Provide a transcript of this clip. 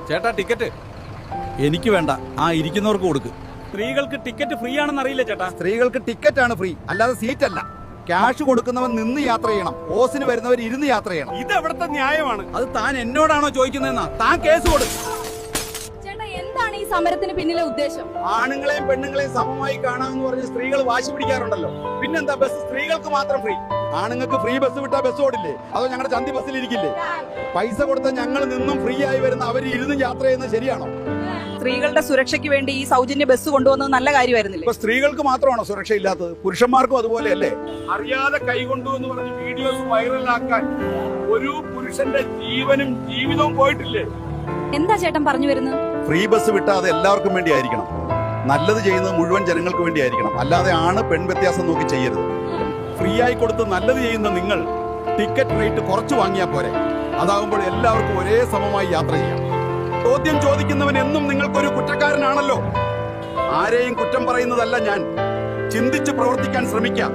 ചേട്ടാ ടിക്കറ്റ്. എനിക്ക് വേണ്ട, ആ ഇരിക്കുന്നവർക്ക് കൊടുക്ക്. സ്ത്രീകൾക്ക് ടിക്കറ്റ് ഫ്രീ ആണെന്ന് അറിയില്ല ചേട്ടാ. സ്ത്രീകൾക്ക് ടിക്കറ്റ് ആണ് ഫ്രീ, അല്ലാതെ സീറ്റ് അല്ല. ക്യാഷ് കൊടുക്കുന്നവൻ നിന്ന് യാത്ര ചെയ്യണം, ഓസിന് വരുന്നവർ ഇരുന്ന് യാത്ര ചെയ്യണം. ഇത് എവിടത്തെ ന്യായമാണ്? അത് താൻ എന്നോടാണോ ചോദിക്കുന്നതെന്നാ? താൻ കേസ് കൊടു. ചേട്ടാ എന്താണ് ഈ സമരത്തിന് പിന്നിലെ ഉദ്ദേശം? ആണുങ്ങളെയും പെണ്ണുങ്ങളെയും സമമായി കാണാമെന്ന് പറഞ്ഞ് സ്ത്രീകൾ വാശി പിടിക്കാറുണ്ടല്ലോ. പിന്നെന്താ ബസ് സ്ത്രീകൾക്ക് മാത്രം ഫ്രീ? ആണുങ്ങൾക്ക് ഫ്രീ ബസ് വിട്ടാ ബസ് ഓടില്ലേ? അതോ ഞങ്ങളുടെ ചന്തി ബസ്സിൽ ഇരിക്കില്ലേ? പൈസ കൊടുത്ത ഞങ്ങൾ നിന്നും ഫ്രീ ആയി വരുന്ന അവർ ഇരുന്ന് യാത്ര ചെയ്യുന്നത് ശരിയാണോ? സ്ത്രീകളുടെ സുരക്ഷയ്ക്ക് വേണ്ടി ഈ സൗജന്യ ബസ് കൊണ്ടുവന്നത് നല്ല കാര്യമായിരുന്നില്ലേ? ഇപ്പൊ സ്ത്രീകൾക്ക് മാത്രമാണോ സുരക്ഷ ഇല്ലാത്തത്? പുരുഷന്മാർക്കും അതുപോലെയല്ലേ? അറിയാതെ കൈകൊണ്ടു എന്ന് പറഞ്ഞ് വീഡിയോസ് വൈറലാക്കാൻ ഒരു പുരുഷന്റെ ജീവനും ജീവിതവും പോയിട്ടില്ലേ? എന്താ ചേട്ടൻ പറഞ്ഞു വരുന്നത്? ഫ്രീ ബസ് വിട്ടാ അത് എല്ലാവർക്കും വേണ്ടി ആയിരിക്കണം. നല്ലത് ചെയ്യുന്നത് മുഴുവൻ ജനങ്ങൾക്ക് വേണ്ടി ആയിരിക്കണം, അല്ലാതെ ആണ് പെൺ വ്യത്യാസം നോക്കി ചെയ്യരുത്. ഫ്രീ ആയി കൊടുത്ത് നല്ലത് ചെയ്യുന്ന നിങ്ങൾ ടിക്കറ്റ് റേറ്റ് കുറച്ച് വാങ്ങിയാൽ പോരെ? അതാകുമ്പോൾ എല്ലാവർക്കും ഒരേ സമമായി യാത്ര ചെയ്യാം. ചോദ്യം ചോദിക്കുന്നവൻ എന്നും നിങ്ങൾക്കൊരു കുറ്റക്കാരനാണല്ലോ. ആരെയും കുറ്റം പറയുന്നതല്ല ഞാൻ. ചിന്തിച്ച് പ്രവർത്തിക്കാൻ ശ്രമിക്കാം.